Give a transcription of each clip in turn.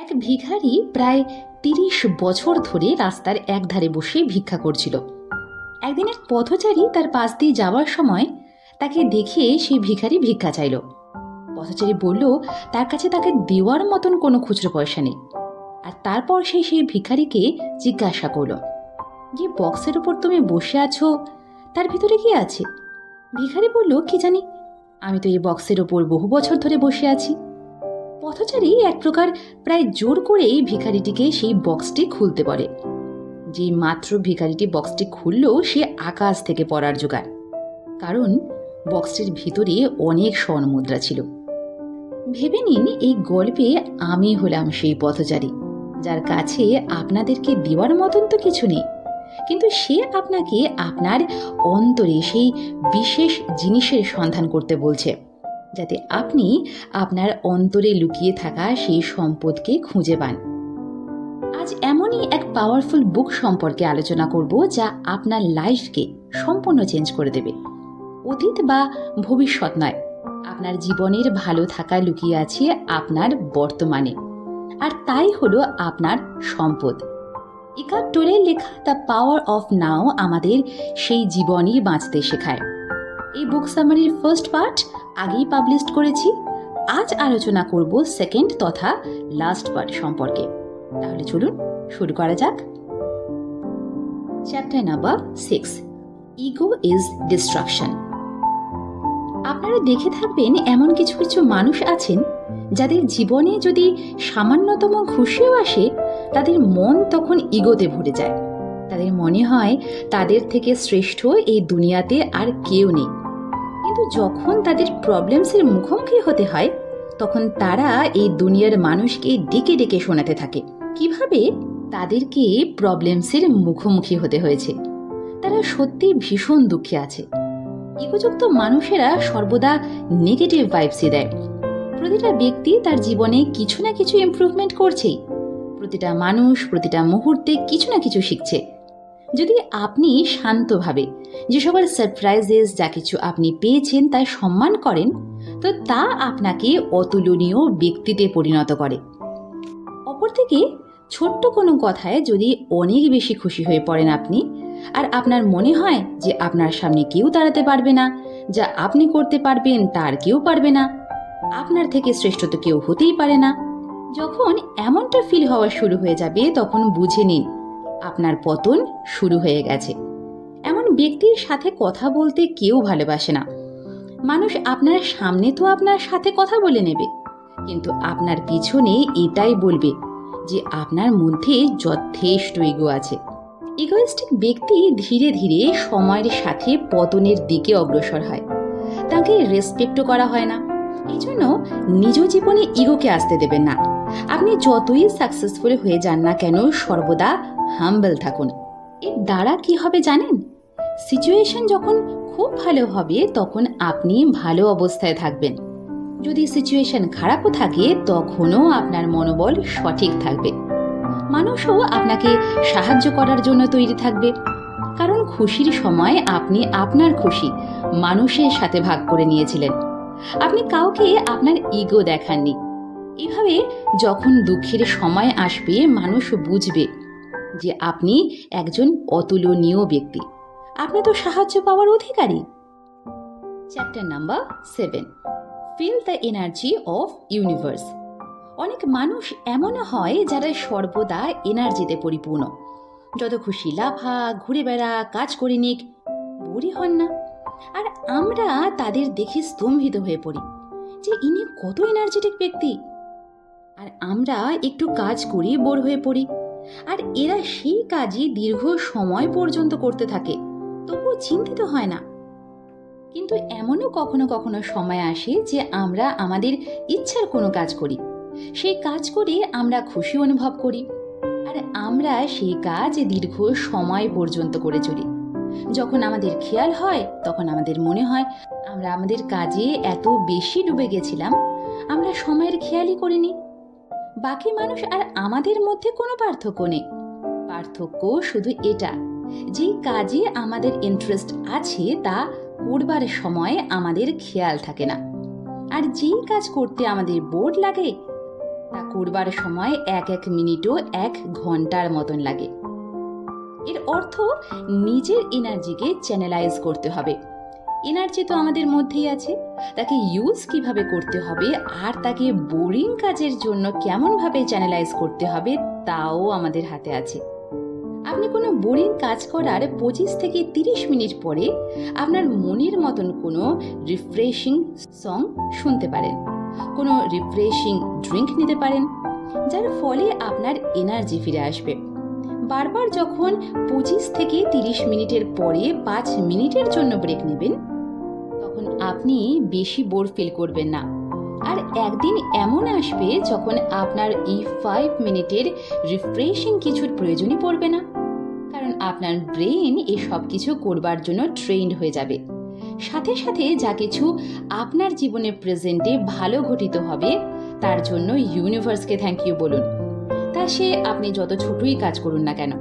এক ভিখারি প্রায় ৩০ বছর ধরে রাস্তার একধারে বসে ভিক্ষা করছিল। একদিন এক পথচারী তার পাশ দিয়ে যাওয়ার সময় তাকে দেখে সেই ভিখারি ভিক্ষা চাইল। পথচারী বলল তার কাছে তাকে দেওয়ার মতন কোনো খুচরো পয়সা নেই। আর তারপর সেই ভিখারিকে জিজ্ঞাসা করল, যে বক্সের উপর তুমি বসে আছো তার ভিতরে কি আছে? ভিখারি বলল, কি জানি, আমি তো এই বক্সের ওপর বহু বছর ধরে বসে আছি। পথচারী এক প্রকার প্রায় জোর করেই ভিখারিটিকে সেই বক্সটি খুলতে বলে। যে মাত্র ভিখারিটি বক্সটি খুলল, সে আকাশ থেকে পড়ার জোগাড়, কারণ বক্সটির ভিতরে অনেক স্বর্ণ মুদ্রা ছিল। ভেবে নিন, এই গল্পে আমি হলাম সেই পথচারী যার কাছে আপনাদেরকে দেওয়ার মতন তো কিছু নেই, কিন্তু সে আপনাকে আপনার অন্তরে সেই বিশেষ জিনিসের সন্ধান করতে বলছে, যাতে আপনি আপনার অন্তরে লুকিয়ে থাকা সেই সম্পদকে খুঁজে পান। আজ এমনই এক পাওয়ারফুল বুক সম্পর্কে আলোচনা করব, যা আপনার লাইফকে সম্পূর্ণ চেঞ্জ করে দেবে। অতীত বা ভবিষ্যৎ নয়, আপনার জীবনের ভালো থাকা লুকিয়ে আছে আপনার বর্তমানে, আর তাই হলো আপনার সম্পদ। ইকার্ট টোলের লেখা দ্য পাওয়ার অফ নাও আমাদের সেই জীবনই বাঁচতে শেখায়। এই বুক সামারির ফার্স্ট পার্ট আগেই পাবলিশ করেছি। আজ আলোচনা করব সেকেন্ড তথা লাস্ট পার্ট সম্পর্কে। তাহলে চলুন শুরু করা যাক। Chapter number 6, ego is destruction. আপনারা দেখে থাকবেন এমন কিছু কিছু মানুষ আছেন যাদের জীবনে যদি সামান্যতম খুশিও আসে, তাদের মন তখন ইগোতে ভরে যায়। তাদের মনে হয় তাদের থেকে শ্রেষ্ঠ এই দুনিয়াতে আর কেউ নেই। কিন্তু যখন তাদের প্রবলেমসের মুখোমুখি হতে হয়, তখন তারা এই দুনিয়ার মানুষকে ডেকে ডেকে শোনাতে থাকে কিভাবে তাদেরকে প্রবলেমসের মুখোমুখি হতে হয়েছে। তারা সত্যি ভীষণ দুঃখে আছে। ইগোযুক্ত মানুষেরা সর্বদা নেগেটিভ ভাইবসই দেয়। প্রতিটা ব্যক্তি তার জীবনে কিছু না কিছু ইমপ্রুভমেন্ট করছেই। প্রতিটা মানুষ প্রতিটা মুহূর্তে কিছু না কিছু শিখছে। যদি আপনি শান্তভাবে যে সকল সারপ্রাইজেস যা কিছু আপনি পেয়েছেন তাই সম্মান করেন, তো তা আপনাকে অতুলনীয় ব্যক্তিতে পরিণত করে। অপরদিকে ছোট্ট কোনো কথায় যদি অনেক বেশি খুশি হয়ে পড়েন আপনি, আর আপনার মনে হয় যে আপনার সামনে কেউ দাঁড়াতে পারবে না, যা আপনি করতে পারবেন তার কেউ পারবে না, আপনার থেকে শ্রেষ্ঠ তো কেউ হতেই পারে না, যখন এমনটা ফিল হওয়া শুরু হয়ে যাবে, তখন বুঝে নিন আপনার পতন শুরু হয়ে গেছে। এমন ব্যক্তির সাথে কথা বলতে কেউ ভালোবাসে না। মানুষ আপনার সামনে তো আপনার সাথে কথা বলে নেবে, কিন্তু আপনার পিছনে এটাই বলবে যে আপনার মধ্যে যথেষ্ট ইগো আছে। ইগোইস্টিক ব্যক্তি ধীরে ধীরে সময়ের সাথে পতনের দিকে অগ্রসর হয়। তাকে রেসপেক্টও করা হয় না। এই জন্য নিজ জীবনে ইগোকে আসতে দেবেন না। আপনি যতই সাকসেসফুল হয়ে যান না কেন, সর্বদা হাম্বল থাকুন। এর দ্বারা কি হবে জানেন? সিচুয়েশন যখন খুব ভালো হবে তখন আপনি ভালো অবস্থায় থাকবেন। যদি সিচুয়েশন খারাপও থাকে, তখনও আপনার মনোবল সঠিক থাকবে। মানুষও আপনাকে সাহায্য করার জন্য তৈরি থাকবে, কারণ খুশির সময় আপনি আপনার খুশি মানুষের সাথে ভাগ করে নিয়েছিলেন। আপনি কাউকে আপনার ইগো দেখাননি। এইভাবে যখন দুঃখের সময় আসবে, মানুষ বুঝবে যে আপনি একজন অতুলনীয় ব্যক্তি। আপনি তো সাহায্য পাওয়ার অধিকারী। Chapter number 7, feel the energy of universe. অনেক মানুষ এমনও হয় যারা সর্বদা এনার্জিতে পরিপূর্ণ। যত খুশি লাফা, ঘুরে বেড়া, কাজ করে নিক, বোরই হন না। আর আমরা তাদের দেখে স্তম্ভিত হয়ে পড়ি যে ইনি কত এনার্জেটিক ব্যক্তি। আর আমরা একটু কাজ করি বোর হয়ে পড়ি। আর এরা সেই কাজই দীর্ঘ সময় পর্যন্ত করতে থাকে, তবুও চিন্তিত হয় না। কিন্তু এমনও কখনো কখনো সময় আসে যে আমরা আমাদের ইচ্ছার কোনো কাজ করি, সেই কাজ করে আমরা খুশি অনুভব করি, আর আমরা সেই কাজ দীর্ঘ সময় পর্যন্ত করে চলি। যখন আমাদের খেয়াল হয়, তখন আমাদের মনে হয় আমরা আমাদের কাজে এত বেশি ডুবে গেছিলাম, আমরা সময়ের খেয়ালই করিনি। বাকি মানুষ আর আমাদের মধ্যে কোনো পার্থক্য নেই। পার্থক্য শুধু এটা, যে কাজে আমাদের ইন্টারেস্ট আছে তা করবার সময় আমাদের খেয়াল থাকে না। আর যেই কাজ করতে আমাদের বোর লাগে, তা করবার সময় এক এক মিনিটও 1 ঘন্টার মতন লাগে। এর অর্থ নিজের এনার্জিকে চ্যানেলাইজ করতে হবে। এনার্জি তো আমাদের মধ্যেই আছে, তাকে ইউজ কিভাবে করতে হবে আর তাকে বোরিং কাজের জন্য কেমনভাবে চ্যানেলাইজ করতে হবে তাও আমাদের হাতে আছে। আপনি কোনো বোরিং কাজ করার 25 থেকে 30 মিনিট পরে আপনার মনের মতন কোনো রিফ্রেশিং সং শুনতে পারেন, কোনো রিফ্রেশিং ড্রিঙ্ক নিতে পারেন, যার ফলে আপনার এনার্জি ফিরে আসবে। বারবার যখন 25 থেকে 30 মিনিটের পরে 5 মিনিটের জন্য ব্রেক নেবেন, তখন আপনি বেশি বোর ফিল করবেন না। আর একদিন এমন আসবে যখন আপনার এই 5 মিনিটের রিফ্রেশিং কিছুর প্রয়োজনই পড়বে না, কারণ আপনার ব্রেন এই সব কিছু করবার জন্য ট্রেন্ড হয়ে যাবে। সাথে সাথে যা কিছু আপনার জীবনে প্রেজেন্টে ভালো ঘটিত হবে তার জন্য ইউনিভার্সকে থ্যাংক ইউ বলুন। তা সে আপনি যত ছোটই কাজ করুন না কেন,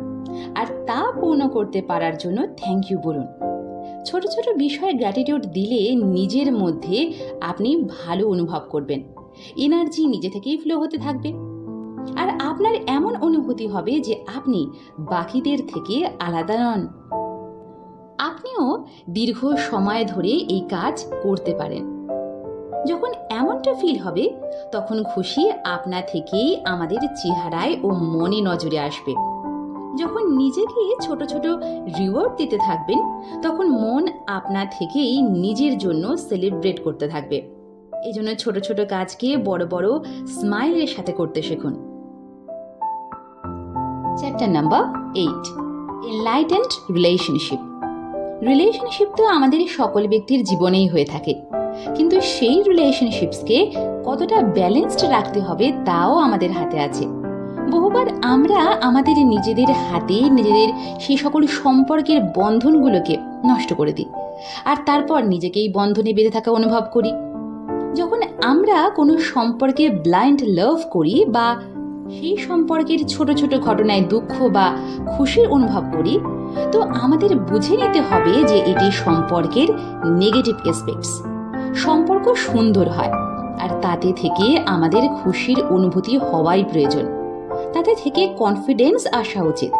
আর তা পূর্ণ করতে পারার জন্য থ্যাংক ইউ বলুন। ছোট ছোট বিষয়ে গ্র্যাটিটিউড দিলে নিজের মধ্যে আপনি ভালো অনুভব করবেন, এনার্জি নিজে থেকেই ফ্লো হতে থাকবে, আর আপনার এমন অনুভূতি হবে যে আপনি বাকিদের থেকে আলাদা নন। আপনিও দীর্ঘ সময় ধরে এই কাজ করতে পারেন। যখন এমনটা ফিল হবে তখন খুশি আপনা থেকেই আমাদের চেহারায় ও মনে নজরে আসবে। যখন নিজেকে ছোট ছোট রিওয়ার্ড দিতে থাকবেন তখন মন আপনা থেকেই নিজের জন্য সেলিব্রেট করতে থাকবে। এজন্য ছোট ছোট কাজকে বড় বড় স্মাইলের সাথে করতে শিখুন। Chapter number 8, enlightened relationship. Relationship তো আমাদের সকল ব্যক্তির জীবনেই হয়ে থাকে, কিন্তু সেই রিলেশনশিপসকে কতটা ব্যালেন্সড রাখতে হবে তাও আমাদের হাতে আছে। বহুবার আমরা আমাদের নিজেদের হাতে নিজেদের সেই সকল সম্পর্কের বন্ধনগুলোকে নষ্ট করে দিই, আর তারপর নিজেকেই বন্ধনে বেঁধে থাকা অনুভব করি। যখন আমরা কোনো সম্পর্কে ব্লাইন্ড লাভ করি বা সেই সম্পর্কের ছোট ছোট ঘটনায় দুঃখ বা খুশির অনুভব করি, তো আমাদের বুঝে নিতে হবে যে এটি সম্পর্কের নেগেটিভ অ্যাসপেক্টস। সম্পর্ক সুন্দর হয়, আর তাতে থেকে আমাদের খুশির অনুভূতি হওয়াই প্রয়োজন। তাতে থেকে কনফিডেন্স আসা উচিত,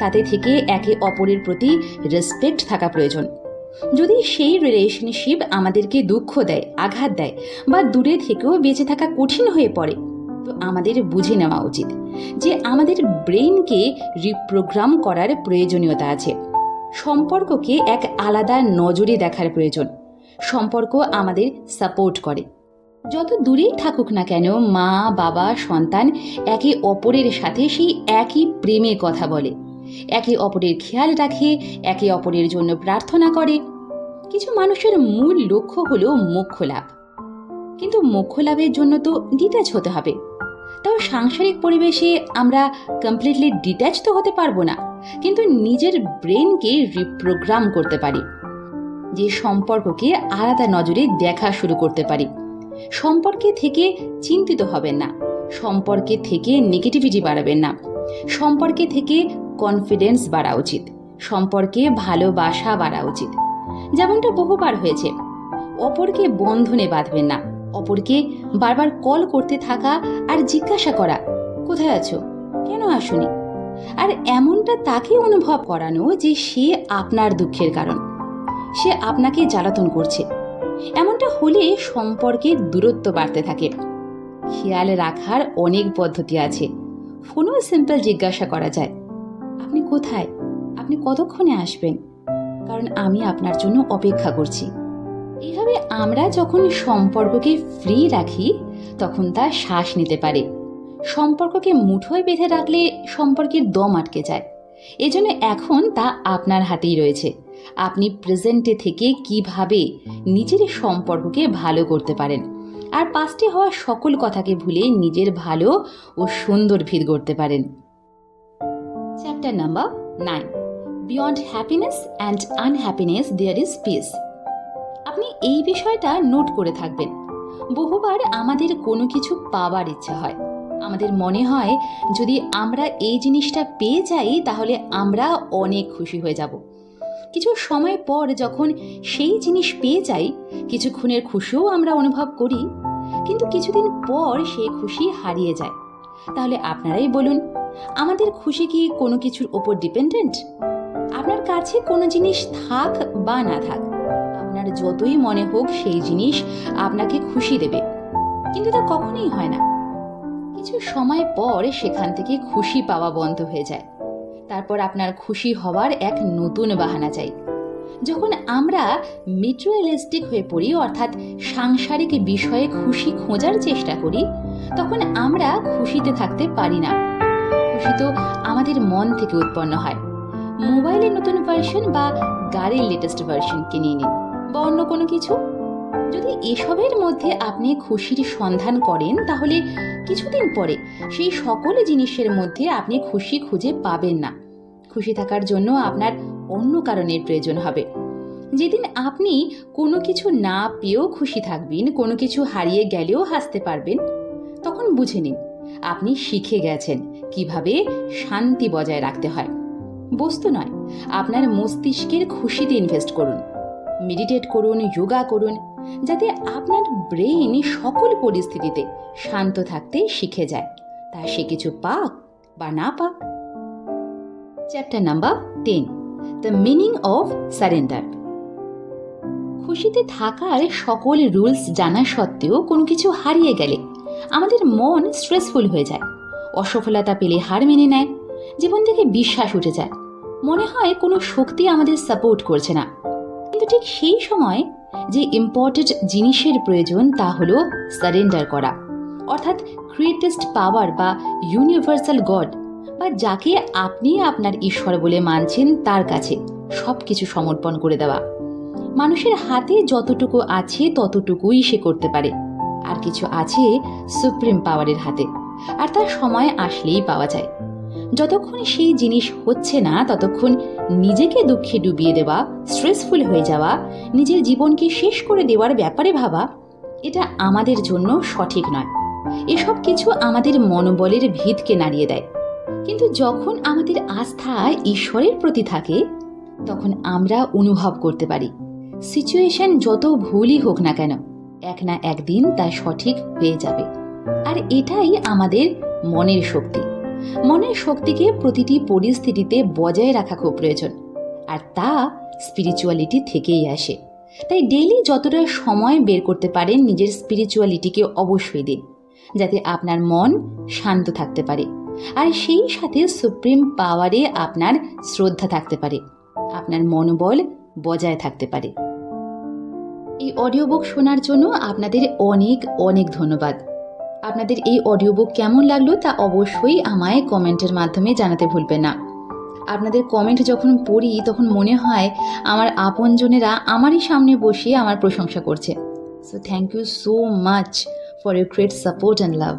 তাতে থেকে একে অপরের প্রতি রেসপেক্ট থাকা প্রয়োজন। যদি সেই রিলেশনশিপ আমাদেরকে দুঃখ দেয়, আঘাত দেয় বা দূরে থেকেও বেঁচে থাকা কঠিন হয়ে পড়ে, তো আমাদের বুঝে নেওয়া উচিত যে আমাদের ব্রেনকে রিপ্রোগ্রাম করার প্রয়োজনীয়তা আছে। সম্পর্ককে এক আলাদা নজরে দেখার প্রয়োজন। সম্পর্ক আমাদের সাপোর্ট করে। যত দূরেই থাকুক না কেন, মা বাবা সন্তান একে অপরের সাথে সেই একই প্রেমে কথা বলে, একে অপরের খেয়াল রাখে, একে অপরের জন্য প্রার্থনা করে। কিছু মানুষের মূল লক্ষ্য হলো মোক্ষ লাভ, কিন্তু মোক্ষ লাভের জন্য তো ডিট্যাচ হতে হবে। তাও সাংসারিক পরিবেশে আমরা কমপ্লিটলি ডিট্যাচ তো হতে পারবো না, কিন্তু নিজের ব্রেনকে রিপ্রোগ্রাম করতে পারি, যে সম্পর্ককে আলাদা নজরে দেখা শুরু করতে পারি। সম্পর্কে থেকে চিন্তিত হবেন না, সম্পর্কে থেকে নেগেটিভিটি বাড়াবেন না, সম্পর্কে থেকে কনফিডেন্স বাড়া উচিত, সম্পর্কে ভালোবাসা বাড়া উচিত। যেমনটা বহুবার হয়েছে, অপরকে বন্ধনে বাঁধবেন না, অপরকে বারবার কল করতে থাকা আর জিজ্ঞাসা করা কোথায় আছো, কেন আসুনি, আর এমনটা তাকে অনুভব করানো যে সে আপনার দুঃখের কারণ, সে আপনাকে জ্বালাতন করছে। এমনটা হলে সম্পর্কের দূরত্ব বাড়তে থাকে। খেয়াল রাখার অনেক পদ্ধতি আছে। ফোনেও সিম্পল জিজ্ঞাসা করা যায়, আপনি কোথায়, আপনি কতক্ষণে আসবেন, কারণ আমি আপনার জন্য অপেক্ষা করছি। এইভাবে আমরা যখন সম্পর্ককে ফ্রি রাখি তখন তা শ্বাস নিতে পারে। সম্পর্ককে মুঠোয় বেঁধে রাখলে সম্পর্কের দম আটকে যায়। এজন্য এখন তা আপনার হাতেই রয়েছে। আপনি প্রেজেন্টে থেকে কিভাবে নিজের সম্পর্ককে ভালো করতে পারেন, আর পাস্টে হওয়া সকল কথাকে ভুলে নিজের ভালো ও সুন্দর ভিত গড়তে পারেন। Chapter number 9, beyond happiness and unhappiness there is peace. আপনি এই বিষয়টা নোট করে থাকবেন। বহুবার আমাদের কোনো কিছু পাওয়ার ইচ্ছা হয়, আমাদের মনে হয় যদি আমরা এই জিনিসটা পেয়ে যাই তাহলে আমরা অনেক খুশি হয়ে যাব। কিছু সময় পর যখন সেই জিনিস পেয়ে যাই, কিছুক্ষণের খুশিও আমরা অনুভব করি, কিন্তু কিছুদিন পর সেই খুশি হারিয়ে যায়। তাহলে আপনারাই বলুন, আমাদের খুশি কি কোনো কিছুর ওপর ডিপেন্ডেন্ট? আপনার কাছে কোনো জিনিস থাক বা না থাক, আপনার যতই মনে হোক সেই জিনিস আপনাকে খুশি দেবে, কিন্তু তা কখনোই হয় না। কিছু সময় পর সেখান থেকে খুশি পাওয়া বন্ধ হয়ে যায়। তারপর আপনার খুশি হওয়ার এক নতুন বাহানা চাই। যখন আমরা মেটেরিয়ালিস্টিক হয়ে পড়ি, অর্থাৎ সাংসারিক বিষয়ে খুশি খোঁজার চেষ্টা করি, তখন আমরা খুশিতে থাকতে পারি না। খুশি তো আমাদের মন থেকে উৎপন্ন হয়। মোবাইলের নতুন ভার্সন বা গাড়ির লেটেস্ট ভার্সন কিনে নিন বা অন্য কোনো কিছু। যদি এসবের মধ্যে আপনি খুশির সন্ধান করেন, তাহলে কিছুদিন পরে সেই সকল জিনিসের মধ্যে আপনি খুশি খুঁজে পাবেন না। খুশি থাকার জন্য আপনার অন্য কারণের প্রয়োজন হবে। যেদিন আপনি কোনো কিছু না পেয়েও খুশি থাকবেন, কোনো কিছু হারিয়ে গেলেও হাসতে পারবেন, তখন বুঝে নিন আপনি শিখে গেছেন কিভাবে শান্তি বজায় রাখতে হয়। বস্তু নয়, আপনার মস্তিষ্কের খুশিতে ইনভেস্ট করুন, মেডিটেট করুন, যোগা করুন, যাতে আপনার ব্রেইন সকল পরিস্থিতিতে শান্ত থাকতে শিখে যায়, তা সে কিছু পাক বা না পাক। Chapter number 10, the meaning of surrender. খুশিতে থাকার সকল রুলস জানা সত্ত্বেও কোনো কিছু হারিয়ে গেলে আমাদের মন স্ট্রেসফুল হয়ে যায়। অসফলতা পেলে হার মেনে নেয়, জীবন থেকে বিশ্বাস উঠে যায়, মনে হয় কোনো শক্তি আমাদের সাপোর্ট করছে না। কিন্তু ঠিক সেই সময় যে ইম্পর্টেন্ট জিনিসের প্রয়োজন তা হলো সারেন্ডার করা, অর্থাৎ গ্রেটেস্ট পাওয়ার বা ইউনিভার্সাল গড বা যাকে আপনি আপনার ঈশ্বর বলে মানছেন তার কাছে সবকিছু সমর্পণ করে দেওয়া। মানুষের হাতে যতটুকু আছে ততটুকুই সে করতে পারে, আর কিছু আছে সুপ্রিম পাওয়ারের হাতে, আর তার সময় আসলেই পাওয়া যায়। যতক্ষণ সেই জিনিস হচ্ছে না ততক্ষণ নিজেকে দুঃখে ডুবিয়ে দেওয়া, স্ট্রেসফুল হয়ে যাওয়া, নিজের জীবনকে শেষ করে দেওয়ার ব্যাপারে ভাবা, এটা আমাদের জন্য সঠিক নয়। এসব কিছু আমাদের মনোবলের ভিতকে নাড়িয়ে দেয়। কিন্তু যখন আমাদের আস্থা ঈশ্বরের প্রতি থাকে, তখন আমরা অনুভব করতে পারি সিচুয়েশন যত ভুলই হোক না কেন, এক না একদিন তা সঠিক হয়ে যাবে। আর এটাই আমাদের মনের শক্তি। মনের শক্তিকে প্রতিটি পরিস্থিতিতে বজায় রাখা খুব প্রয়োজন, আর তা স্পিরিচুয়ালিটি থেকেই আসে। তাই ডেইলি যতটা সময় বের করতে পারেন নিজের স্পিরিচুয়ালিটিকে অবশ্যই দিন, যাতে আপনার মন শান্ত থাকতে পারে, আর সেই সাথে সুপ্রিম পাওয়ারে আপনার শ্রদ্ধা থাকতে পারে, আপনার মনোবল বজায় থাকতে পারে। এই অডিও বুক শোনার জন্য আপনাদের অনেক অনেক ধন্যবাদ। আপনাদের এই অডিও বুক কেমন লাগলো তা অবশ্যই আমায় কমেন্টের মাধ্যমে জানাতে ভুলবেন না। আপনাদের কমেন্ট যখন পড়ি তখন মনে হয় আমার আপনজনেরা আমারই সামনে বসে আমার প্রশংসা করছে। So thank you so much for your great support and love.